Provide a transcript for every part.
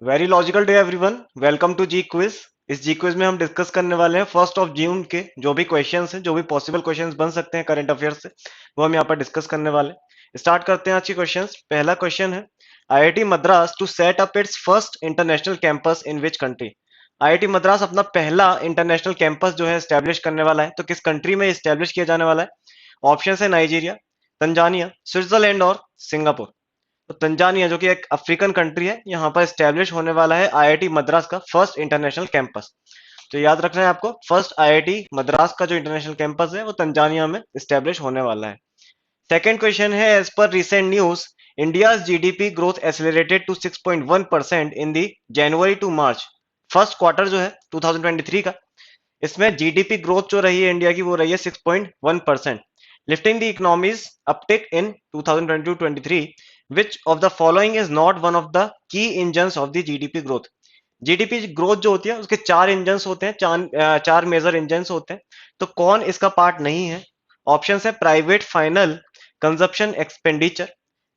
Very logical day everyone, welcome to G quiz. इस G quiz में हम discuss करने वाले हैं 1 जून के जो भी क्वेश्चंस हैं, जो भी पॉसिबल क्वेश्चंस बन सकते हैं करंट अफेयर्स से, वो हम यहाँ पर डिस्कस करने वाले हैं। स्टार्ट करते हैं आज के क्वेश्चंस। पहला क्वेश्चन है, IIT Madras to set up its first international campus in which country. IIT Madras अपना पहला इंटरनेशनल कैंपस जो है एस्टेब्लिश करने वाला है, तो किस कंट्री में एस्टेब्लिश किया जाने वाला है? ऑप्शन है नाइजीरिया, तंजानिया, स्विट्जरलैंड और सिंगापुर। तो तंजानिया जो कि एक अफ्रीकन कंट्री है, यहाँ पर स्टैब्लिश होने वाला है आईआईटी मद्रास का फर्स्ट इंटरनेशनल कैंपस। तो याद रखना है आपको, फर्स्ट आईआईटी मद्रास का जो इंटरनेशनल कैंपस है वो तंजानिया में स्टैब्लिश होने वाला है। सेकंड क्वेश्चन है, as per recent news, India's GDP growth accelerated to 6.1% in the January to March. First quarter जो है 2023 का, इसमें जीडीपी ग्रोथ जो रही है इंडिया की वो रही है 6.1%, lifting the economies uptick in 2022-23। Which of the following is not one of the key engines of the GDP growth. GDP growth जो होती है उसके चार इंजन्स होते हैं, चार मेजर इंजन्स होते हैं, तो कौन इसका पार्ट नहीं है? ऑप्शन है private final consumption expenditure,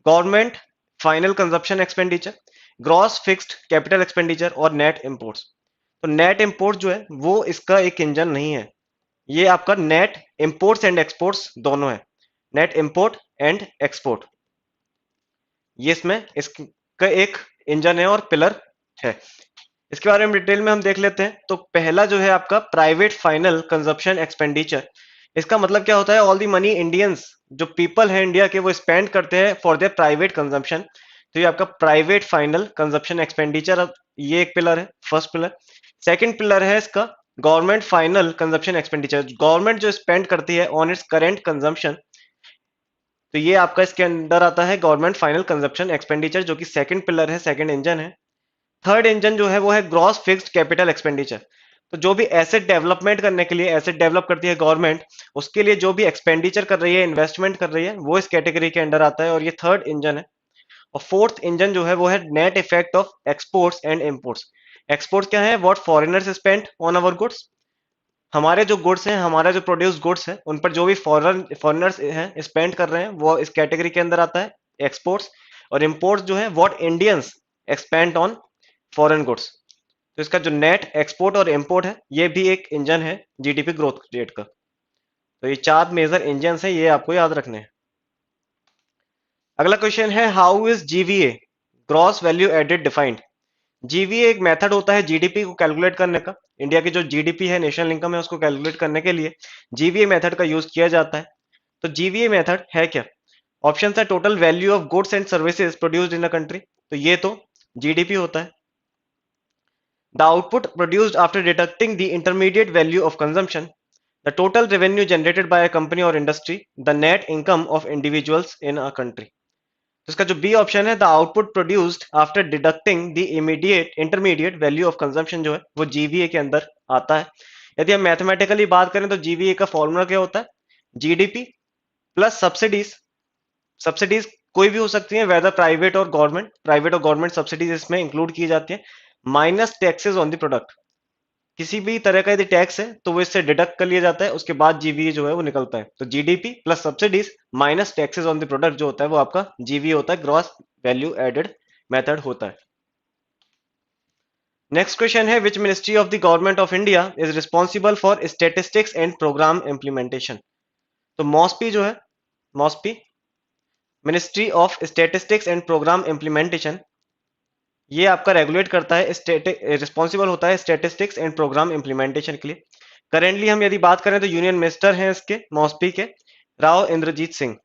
government final consumption expenditure, gross fixed capital expenditure और नेट इंपोर्ट्स। तो नेट इंपोर्ट जो है वो इसका एक इंजन नहीं है, ये आपका नेट इंपोर्ट्स एंड एक्सपोर्ट्स दोनों है। नेट इंपोर्ट एंड एक्सपोर्ट, ये इसमें इसका एक इंजन है और पिलर है। इसके बारे में डिटेल में हम देख लेते हैं। तो पहला जो है आपका प्राइवेट फाइनल कंजप्शन एक्सपेंडिचर, इसका मतलब क्या होता है? ऑल दी मनी इंडियंस, जो पीपल है इंडिया के, वो स्पेंड करते हैं फॉर देयर प्राइवेट कंजम्पशन। तो ये आपका प्राइवेट फाइनल कंजप्शन एक्सपेंडिचर, ये एक पिलर है, फर्स्ट पिलर। सेकंड पिलर है इसका government final consumption expenditure, government जो स्पेंड करती है ऑन इट्स करेंट कंजम्पशन। तो ये आपका इसके अंदर आता है गवर्नमेंट फाइनल कंजप्शन एक्सपेंडिचर, जो कि सेकंड पिलर है, सेकंड इंजन है। थर्ड इंजन जो है वो है ग्रॉस फिक्स्ड कैपिटल एक्सपेंडिचर। तो जो भी एसेट डेवलपमेंट करने के लिए एसेट डेवलप करती है गवर्नमेंट, उसके लिए जो भी एक्सपेंडिचर कर रही है, इन्वेस्टमेंट कर रही है, वो इस कैटेगरी के अंडर आता है और ये थर्ड इंजन है। और फोर्थ इंजन जो है वो है net effect of exports and imports. Exports क्या है? What foreigners spend on our goods. हमारे जो गुड्स हैं, हमारा जो प्रोड्यूस गुड्स है, उन पर जो भी फॉरेनर्स हैं स्पेंड कर रहे हैं, वो इस कैटेगरी के अंदर आता है एक्सपोर्ट्स। और इंपोर्ट्स जो है what Indians expand on foreign goods. तो इसका जो नेट एक्सपोर्ट और इंपोर्ट है, ये भी एक इंजन है जीडीपी ग्रोथ रेट का। तो ये चार मेजर इंजन है, ये आपको याद रखने हैं। अगला क्वेश्चन है, how is GVA gross value added defined. GVA एक मेथड होता है जीडीपी को कैलकुलेट करने का। इंडिया की जो जीडीपी है, नेशनल इनकम है, उसको कैलकुलेट करने के लिए जीवीए मेथड का यूज किया जाता है। तो जीवीए मेथड है क्या? ऑप्शन है total value of goods and services produced in a country, तो ये तो जीडीपी होता है। The output produced after deducting the intermediate value of consumption, the total revenue generated by a company or industry, the net income of individuals in a country। तो इसका जो B option है, the output produced after deducting the immediate intermediate value of consumption, जो है वो GVA के अंदर आता है। यदि हम मैथमेटिकली बात करें तो जीवीए का फॉर्मूला क्या होता है? GDP plus subsidies. सब्सिडीज कोई भी हो सकती है, वेदर प्राइवेट और गवर्नमेंट, प्राइवेट और गवर्नमेंट सब्सिडीज इसमें इंक्लूड की जाती है, minus taxes on the product. किसी भी तरह का यदि टैक्स है तो वो इससे डिडक्ट कर लिया जाता है, उसके बाद जीवीए जो है वो निकलता है। तो GDP plus subsidies minus taxes on the product जो होता है वो आपका जीवीए होता है, ग्रॉस वैल्यू एडेड मेथड होता है। नेक्स्ट क्वेश्चन है, which ministry of the government of India is responsible for statistics and programme implementation. तो मॉस्पी जो है, MoSPI ministry of statistics and programme implementation, ये आपका रेगुलेट करता है, रिस्पॉन्सिबल होता है स्टेटिस्टिक्स एंड प्रोग्राम इम्प्लीमेंटेशन के लिए। करेंटली हम यदि बात करें तो यूनियन मिनिस्टर हैं इसके, मॉस्पी के, राव इंद्रजीत सिंह।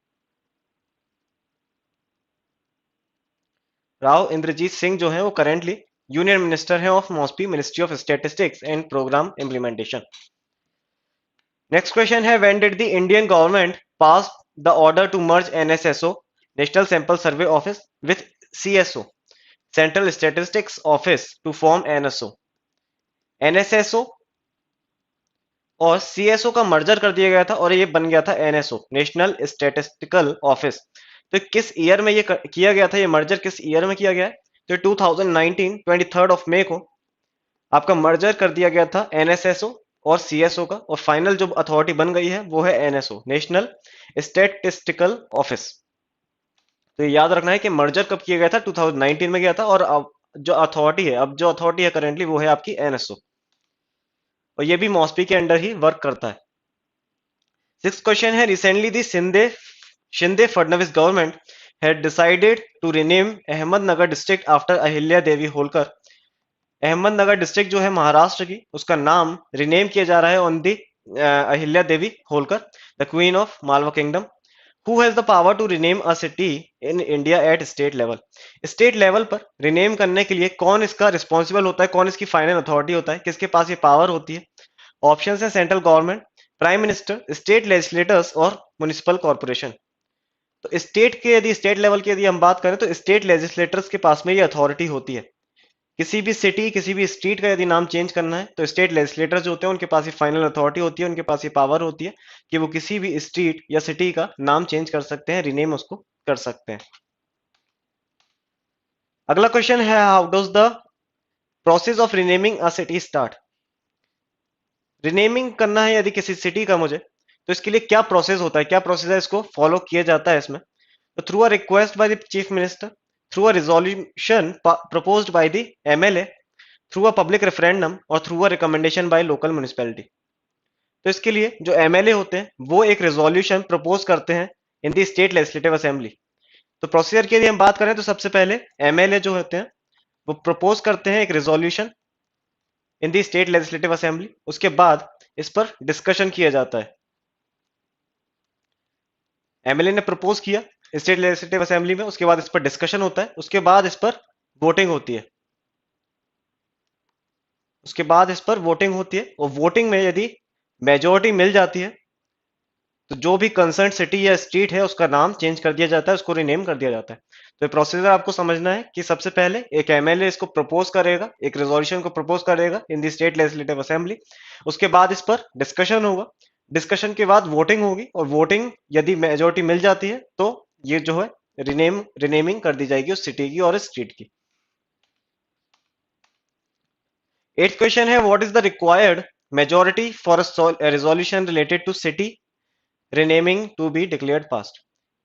राव इंद्रजीत सिंह जो है वो करेंटली यूनियन मिनिस्टर हैं of MoSPI, ministry of statistics and programme implementation. Next question है, when did the Indian government pass the order to merge NSSO national sample survey office with CSO central statistics office to form NSO. NSSO और CSO का merger कर दिया गया था और ये बन गया था एनएसओ, नेशनल स्टैटिस्टिकल ऑफिस। तो किस ईयर में ये किया गया था? ये मर्जर किस ईयर में किया गया है? तो 2019 23 ऑफ मई को आपका मर्जर कर दिया गया था एनएसएसओ और सीएसओ का, और फाइनल जो अथॉरिटी बन गई है वो है एनएसओ, नेशनल स्टैटिस्टिकल ऑफिस। तो ये याद रखना है कि मर्जर कब किया गया था, 2019 में गया था, और जो अथॉरिटी है, अब जो अथॉरिटी है करेंटली वो है आपकी एनएसओ, और ये भी मॉस्पी के अंडर ही वर्क करता है। सिक्स क्वेश्चन है, recently the Shinde Shinde Fadnavis government had decided to rename Ahmednagar district after Ahilya Devi Holkar. Ahmednagar district जो है महाराष्ट्र की, उसका नाम रिनेम किया जा रहा है on the Ahilya Devi Holkar, the queen of Malwa kingdom. Who has the power to rename a city in India at state level. State level पर रिनेम करने के लिए कौन इसका रिस्पॉन्सिबल होता है, कौन इसकी फाइनल अथॉरिटी होता है, किसके पास ये पावर होती है? ऑप्शन है central government, prime minister, state legislators और म्युनिसिपल कॉर्पोरेशन। तो स्टेट के यदि स्टेट लेवल की यदि हम बात करें तो स्टेट लेजिस्लेटर्स के पास में ये अथॉरिटी होती है। किसी भी सिटी, किसी भी स्ट्रीट का यदि नाम चेंज करना है तो स्टेट लेजिस्लेटर्स जो होते हैं उनके पास ये फाइनल अथॉरिटी होती है, उनके पास ये पावर होती है कि वो किसी भी स्ट्रीट या सिटी का नाम चेंज कर सकते हैं, रीनेम उसको कर सकते हैं। अगला क्वेश्चन है, how does the process of renaming a city start. Renaming करना है यदि किसी सिटी का मुझे, तो इसके लिए क्या प्रोसेस होता है, क्या प्रोसेस है इसको फॉलो किया जाता है इसमें? तो through a request by the chief minister, through a resolution proposed by the MLA, through a public referendum और through a recommendation by local municipality. तो इसके लिए जो एमएलए होते हैं वो एक रेजोल्यूशन प्रपोज करते हैं इन दी स्टेट लेजिस्लेटिव असेंबली। तो प्रोसीजर की यदि हम बात करें तो सबसे पहले एमएलए जो होते हैं वो प्रपोज करते हैं एक resolution in the state legislative assembly, उसके बाद इस पर डिस्कशन किया जाता है। एमएलए ने प्रपोज किया स्टेट लेजिस्लेटिव असेंबली में, उसके बाद इस पर डिस्कशन होता है, उसके बाद इस पर वोटिंग होती है, उसके बाद इस पर वोटिंग होती है, और वोटिंग में यदि मेजोरिटी मिल जाती है तो जो भी कंसर्न सिटी या स्ट्रीट है उसका नाम चेंज कर दिया जाता है, उसको रिनेम कर दिया जाता है। तो ये प्रोसीजर आपको समझना है कि सबसे पहले एक एमएलए इसको प्रपोज करेगा, एक रेजोल्यूशन को प्रपोज करेगा इन दी स्टेट लेजिस्लेटिव असेंबली, उसके बाद इस पर डिस्कशन होगा, डिस्कशन के बाद वोटिंग होगी, और वोटिंग यदि मेजोरिटी मिल जाती है तो ये जो है रिनेमिंग कर दी जाएगी उस सिटी की और स्ट्रीट की। एट्थ क्वेश्चन है, what is the required majority for a resolution related to city renaming to be declared passed.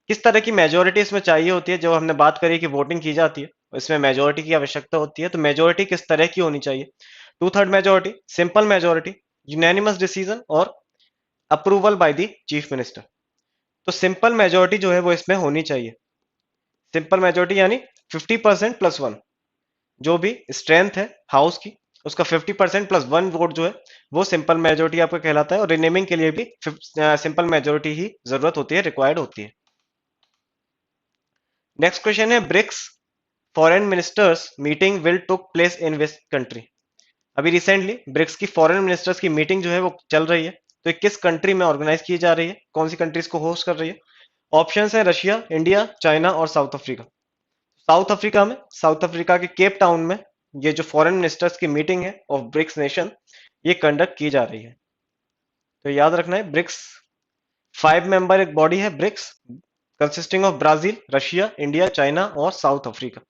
किस तरह की मेजोरिटी इसमें चाहिए होती है? जब हमने बात करी कि वोटिंग की जाती है, इसमें मेजोरिटी की आवश्यकता होती है, तो मेजोरिटी किस तरह की होनी चाहिए? Two third majority, simple majority, unanimous decision और approval by the chief minister. तो सिंपल मेजोरिटी जो है वो इसमें होनी चाहिए। सिंपल मेजोरिटी यानी 50% प्लस वन, जो भी स्ट्रेंथ है हाउस की उसका 50% प्लस वन वोट जो है वो सिंपल मेजोरिटी आपका कहलाता है, और रिनेमिंग के लिए भी सिंपल मेजोरिटी ही जरूरत होती है, रिक्वायर्ड होती है। नेक्स्ट क्वेश्चन है, BRICS foreign ministers meeting will took place in which country. अभी रिसेंटली ब्रिक्स की फॉरेन मिनिस्टर्स की मीटिंग जो है वो चल रही है, तो ये किस कंट्री में ऑर्गेनाइज की जा रही है, कौन सी कंट्रीज को होस्ट कर रही है? ऑप्शंस है रशिया, इंडिया, चाइना और साउथ अफ्रीका। साउथ अफ्रीका में, साउथ अफ्रीका के केप टाउन में ये जो फॉरेन मिनिस्टर्स की मीटिंग है ऑफ ब्रिक्स नेशन, ये कंडक्ट की जा रही है। तो याद रखना है, ब्रिक्स 5 मेंबर एक बॉडी है BRICS, consisting of Brazil, Russia, India, China और साउथ अफ्रीका।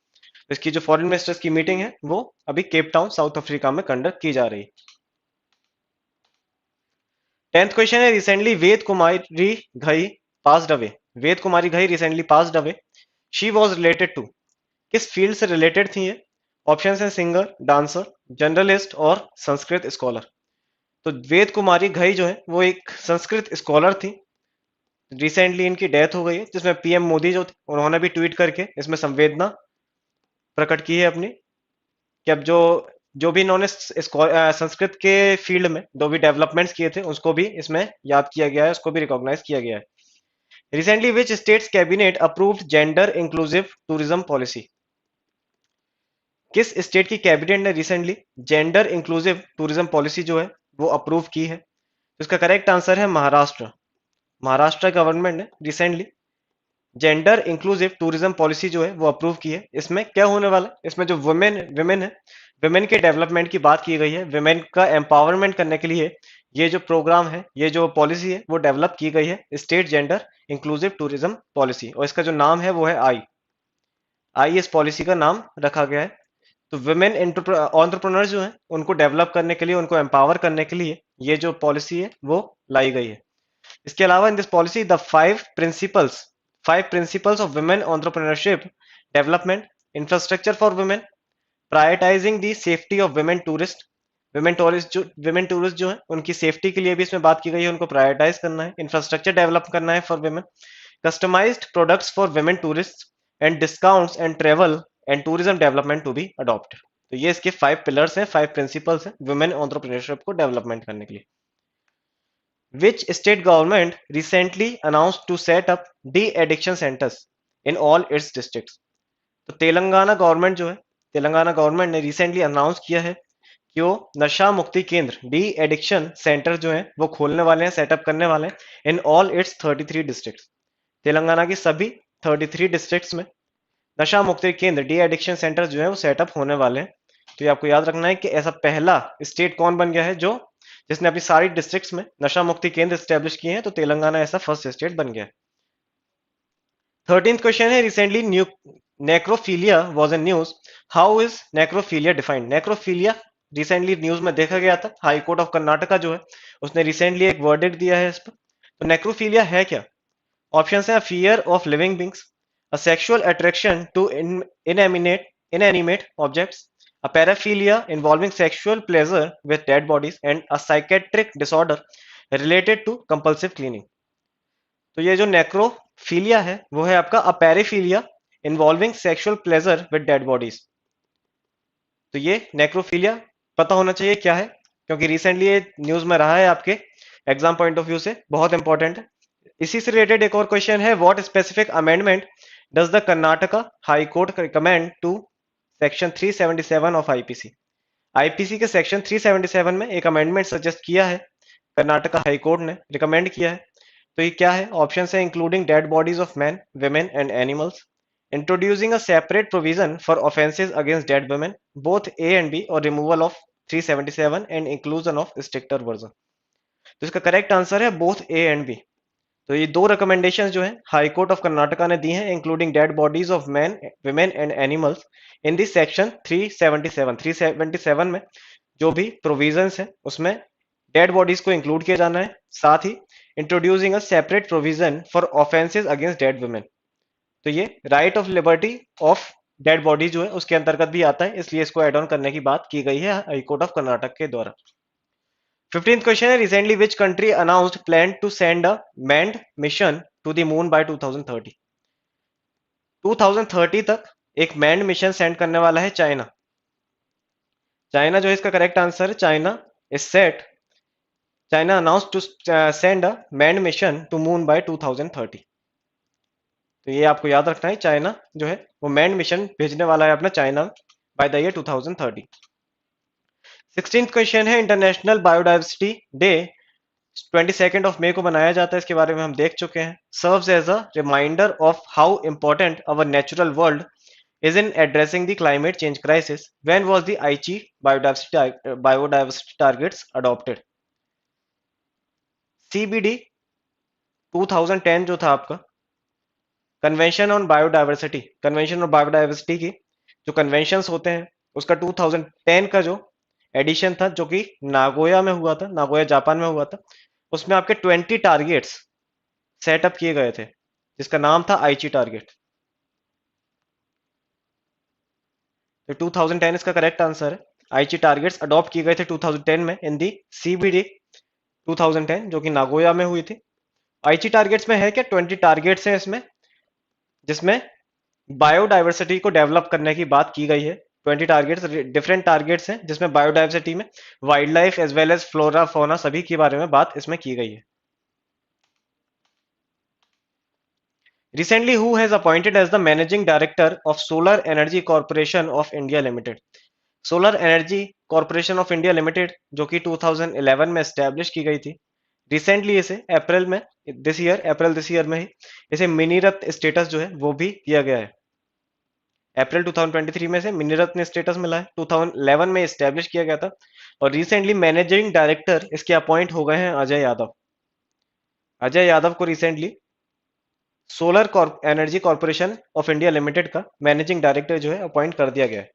इसकी जो फॉरेन मिनिस्टर्स की मीटिंग है वो अभी केप टाउन साउथ अफ्रीका में कंडक्ट की जा रही है। 10th क्वेश्चन है, recently Ved Kumari Ghai passed away. Ved Kumari Ghai recently passed away, she was related to, किस फील्ड से रिलेटेड थी ये? ऑप्शन है सिंगर, डांसर, जर्नलिस्ट और संस्कृत स्कॉलर। तो वेद कुमारी घई जो है वो एक संस्कृत स्कॉलर थी, रिसेंटली इनकी डेथ हो गई है, जिसमें पीएम मोदी जो थे उन्होंने भी ट्वीट करके इसमें संवेदना प्रकट की है अपनी, कि अब जो जो भी इन्होंने संस्कृत के फील्ड में जो भी डेवलपमेंट्स किए थे उसको भी इसमें याद किया गया है, उसको भी रिकॉग्नाइज किया गया है। Recently which states cabinet approved gender inclusive tourism policy. किस स्टेट की कैबिनेट ने recently gender inclusive tourism policy जो है वो अप्रूव की है? तो इसका करेक्ट आंसर है महाराष्ट्र। महाराष्ट्र गवर्नमेंट ने recently gender inclusive tourism policy जो है वो अप्रूव की है। इसमें क्या होने वाला है, इसमें जो वुमेन वुमेन है, वुमेन के डेवलपमेंट की बात की गई है, वुमेन का एम्पावरमेंट करने के लिए ये जो प्रोग्राम है, ये जो पॉलिसी है वो डेवलप की गई है, state gender inclusive tourism policy, और इसका जो नाम है वो है आई आई इस पॉलिसी का नाम रखा गया है। तो वुमेन एंटरप्रेन्योर्स जो हैं उनको डेवलप करने के लिए, उनको एम्पावर करने के लिए ये जो पॉलिसी है वो लाई गई है। इसके अलावा in this policy the five principles of women entrepreneurship development, infrastructure for women, prioritising the safety of women tourist जो है उनकी सेफ्टी के लिए भी इसमें बात की गई है, उनको प्रायोरिटाइज करना है, इंफ्रास्ट्रक्चर डेवलप करना है for women, customised products for women tourist and discounts and travel and tourism development to be adopted. तो ये इसके 5 पिलर्स हैं, 5 प्रिंसिपल्स हैं वुमेन एंटरप्रेन्योरशिप को डेवलपमेंट करने के लिए। Which state government recently announced to set up de-addiction centers in all its districts? तो तेलंगाना गवर्नमेंट जो है, तेलंगाना गवर्नमेंट ने रिसेंटली अनाउंस किया है कि वो नशा मुक्ति केंद्र डी एडिक्शन सेंटर जो है वो खोलने वाले हैं, सेटअप करने वाले हैं in all it's 33 districts. Telangana की सभी 33 डिस्ट्रिक्ट्स में नशा मुक्ति केंद्र डी एडिक्शन सेंटर जो है वो सेटअप होने वाले हैं। तो ये आपको याद रखना है कि ऐसा पहला स्टेट कौन बन गया है जो जिसने अपनी सारी डिस्ट्रिक्ट्स में नशा मुक्ति केंद्र स्टैब्लिश किए हैं, तो तेलंगाना ऐसा फर्स्ट स्टेट बन गया है। 13th क्वेश्चन है, recently new necrophilia was in news, how is necrophilia defined? Necrophilia recently news में देखा गया था, हाई कोर्ट ऑफ कर्नाटका जो है उसने रिसेंटली एक वर्डिक्ट दिया है इस पर। तो नेक्रोफिलिया है क्या? ऑप्शन है fear of living beings, a sexual attraction to inanimate objects, a paraphilia involving sexual pleasure with dead bodies, and a psychiatric disorder related to compulsive cleaning। तो ये जो नेक्रोफिलिया है वो है आपका a paraphilia involving sexual pleasure with dead bodies. तो ये necrophilia पता होना चाहिए क्या है, क्योंकि रिसेंटली ये न्यूज में रहा है, आपके एग्जाम पॉइंट ऑफ व्यू से बहुत इंपॉर्टेंट है। इसी से रिलेटेड एक और क्वेश्चन है, what specific amendment does the Karnataka high court recommend to section 377 of IPC? IPC के सेक्शन 377 में एक अमेंडमेंट सजेस्ट किया है कर्नाटका हाई कोर्ट ने, रिकमेंड किया है। तो ये क्या है? ऑप्शन है including dead bodies of man, women and animals, introducing a separate provision for offences against dead women both A and B, और removal of 377 and inclusion of stricter version. तो इसका करेक्ट आंसर है both A and B. तो ये दो recommendation जो है high court of Karnataka ने दी हैं, including dead bodies of man, women and animals in this section 377 में जो भी प्रोविजंस है उसमें डेड बॉडीज को इंक्लूड किया जाना है, साथ ही introducing a separate provision for offences against dead women. तो ये right of liberty of dead body जो है उसके अंतर्गत भी आता है, इसलिए इसको एड ऑन करने की बात की गई है हाई कोर्ट ऑफ कर्नाटक के द्वारा। 15th क्वेश्चन है, recently which country announced plan to send a manned mission to the moon by 2030? 2030 तक एक मैन्ड मिशन सेंड करने वाला है चाइना। चाइना जो है इसका करेक्ट आंसर है, China announce to send a manned mission to moon by 2030। तो ये आपको याद रखना है, चाइना जो है वो मैन्ड मिशन भेजने वाला है अपना China by the year 2030। 16th question है, इंटरनेशनल बायोडाइवर्सिटी डे 22 मई को मनाया जाता है, इसके बारे में हम देख चुके हैं। Serves as a reminder of how important our natural world is in addressing the climate change crisis. When was the Aichi biodiversity targets adopted? CBD 2010 जो था आपका convention on biodiversity, convention on biodiversity की जो conventions होते हैं उसका 2010 का जो एडिशन था जो कि नागोया में हुआ था, नागोया जापान में हुआ था, उसमें आपके 20 टारगेट्स सेटअप किए गए थे जिसका नाम था आईची टारगेट। तो 2010 इसका करेक्ट आंसर है। आईची टारगेट्स अडॉप्ट किए गए थे 2010 में इन दी सीबीडी 2010 जो कि नागोया में हुई थी। आईची टारगेट्स में है क्या? 20 टारगेट्स हैं इसमें, जिसमें बायोडाइवर्सिटी को डेवलप करने की बात की गई है। 20 टारगेट्स, डिफरेंट टारगेट्स हैं जिसमें बायोडाइवर्सिटी में wild life as well as flora fauna सभी के बारे में बात इसमें की गई है। Recently, who has appointed as the managing director of Solar Energy Corporation of India Limited? Solar energy corporation of India limited जो कि 2011 में एस्टेब्लिश की गई थी, रिसेंटली इसे अप्रैल दिस ईयर में ही इसे मिनीरत्न स्टेटस जो है वो भी दिया गया है। अप्रैल 2023 में से मिनीरत्न स्टेटस मिला है, 2011 में एस्टेब्लिश किया गया था और रिसेंटली मैनेजिंग डायरेक्टर इसके अपॉइंट हो गए हैं अजय यादव। अजय यादव को recently solar energy corporation of India limited का मैनेजिंग डायरेक्टर जो है अपॉइंट कर दिया गया है।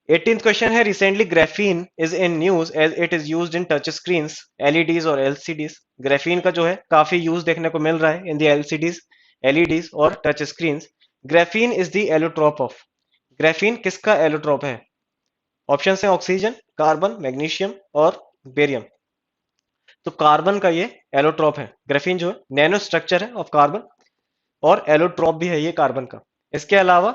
18th क्वेश्चन है, recently graphene is in news as it is used in touch screens, LEDs और एलसीडीज। ग्राफीन का जो है काफी यूज देखने को मिल रहा है इन दी एलसीडीज, एलईडीज और touch screens. Graphene is the allotrope of, graphene किसका एलोट्रॉप है? ऑप्शन है ऑक्सीजन, कार्बन, मैग्नीशियम और बेरियम। तो कार्बन का ये एलोट्रॉप है। ग्राफीन जो है नैनो स्ट्रक्चर है ऑफ कार्बन और एलोट्रॉप भी है ये कार्बन का। इसके अलावा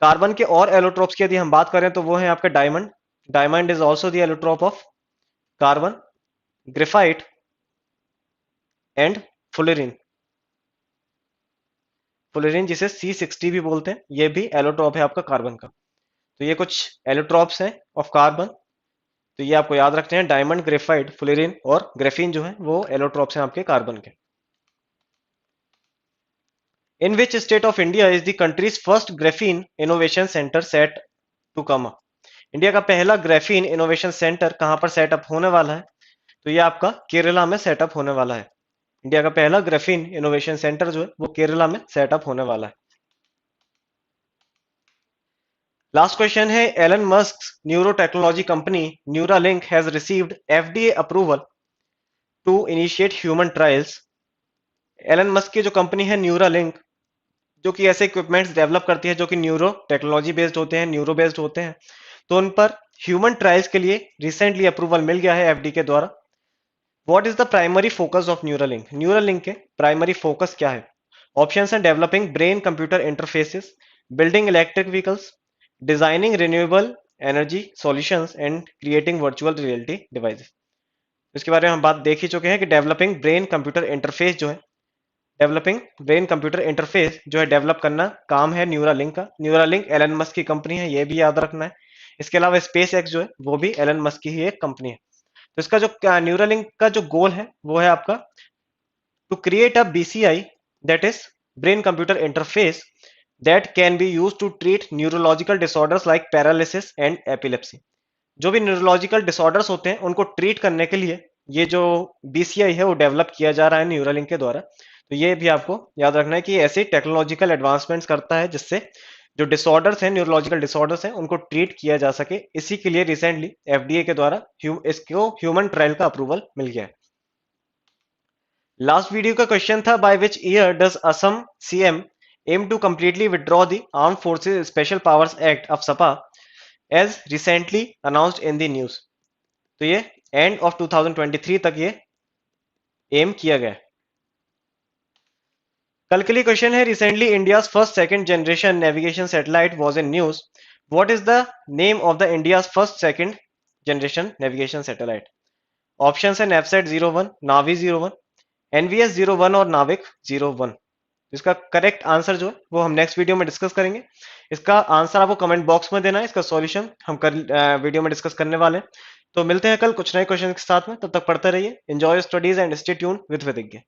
कार्बन के और एलोट्रॉप्स की यदि हम बात करें तो वो है आपका diamond. Diamond is also the allotrope of carbon, graphite and fullerene. Fullerene जिसे C60 भी बोलते हैं, ये भी एलोट्रॉप है आपका कार्बन का। तो ये कुछ एलोट्रॉप्स हैं ऑफ कार्बन। तो ये आपको याद रखते हैं, डायमंड, ग्रेफाइट, फुलेरिन और ग्रेफीन जो है वो एलोट्रॉप्स हैं आपके कार्बन के। In which state of India is the country's first graphene innovation centre set to come up? India का पहला ग्राफीन इनोवेशन सेंटर कहां पर सेटअप होने वाला है? तो ये आपका केरला में सेटअप होने वाला है। इंडिया का पहला ग्राफीन इनोवेशन सेंटर जो है वो केरला में सेटअप होने वाला है। लास्ट क्वेश्चन है, Elon Musk neuro technology company Neuralink has received FDA approval to initiate human trials. Elon Musk की जो कंपनी है न्यूरालिंक, जो कि ऐसे इक्विपमेंट्स डेवलप करती है जो कि न्यूरो टेक्नोलॉजी बेस्ड होते हैं, न्यूरो बेस्ड होते हैं, तो उन पर ह्यूमन ट्रायल्स के लिए रिसेंटली अप्रूवल मिल गया है एफडी के द्वारा। What is the primary focus of Neuralink? Neuralink के प्राइमरी फोकस क्या है? ऑप्शन है developing brain computer interfaces, building electric vehicles, designing renewable energy solutions and creating virtual reality devices. इसके बारे में हम बात देख ही चुके हैं कि डेवलपिंग ब्रेन कंप्यूटर इंटरफेस जो है, डेवलपिंग ब्रेन कंप्यूटर इंटरफेस जो है डेवलप करना काम है न्यूरालिंक का। न्यूरालिंक एलन मस्क की कंपनी है, ये भी याद रखना है। इसके अलावा स्पेस एक्स जो है वो भी एलन मस्क की ही एक कंपनी है। तो इसका जो न्यूरालिंक का जो गोल है वो है आपका to create a BCI, that is brain computer interface, that can be use to treat neurological disorders like paralysis and epilepsy. जो भी न्यूरोलॉजिकल डिसऑर्डर्स होते हैं उनको ट्रीट करने के लिए ये जो BCI है वो डेवलप किया जा रहा है न्यूरालिंक के द्वारा। तो ये भी आपको याद रखना है कि ऐसे टेक्नोलॉजिकल एडवांसमेंट्स करता है जिससे जो डिसऑर्डर्स हैं, न्यूरोलॉजिकल डिसऑर्डर्स हैं, उनको ट्रीट किया जा सके। इसी के लिए रिसेंटली FDA के द्वारा इसको ह्यूमन ट्रायल का अप्रूवल मिल गया है। लास्ट वीडियो का क्वेश्चन था, by which year does Assam CM aim to completely withdraw the armed forces special powers act of सपा as recently announced in the news. तो ये एंड ऑफ 2023 तक ये एम किया गया। कल के लिए क्वेश्चन है, recently India first second generation navigation satellite was in news. What is the name of the India first second generation navigation satellite? Option है नेवसेट 01, नावी 01, NVS 01 और नाविक 01। इसका करेक्ट आंसर जो है वो हम नेक्स्ट वीडियो में डिस्कस करेंगे। इसका आंसर आपको कमेंट बॉक्स में देना है, इसका सॉल्यूशन हम कल वीडियो में डिस्कस करने वाले हैं। तो मिलते हैं कल कुछ नए क्वेश्चन के साथ में, तब तक पढ़ते रहिए। Enjoy studies and stay tuned with विदिज्ञ।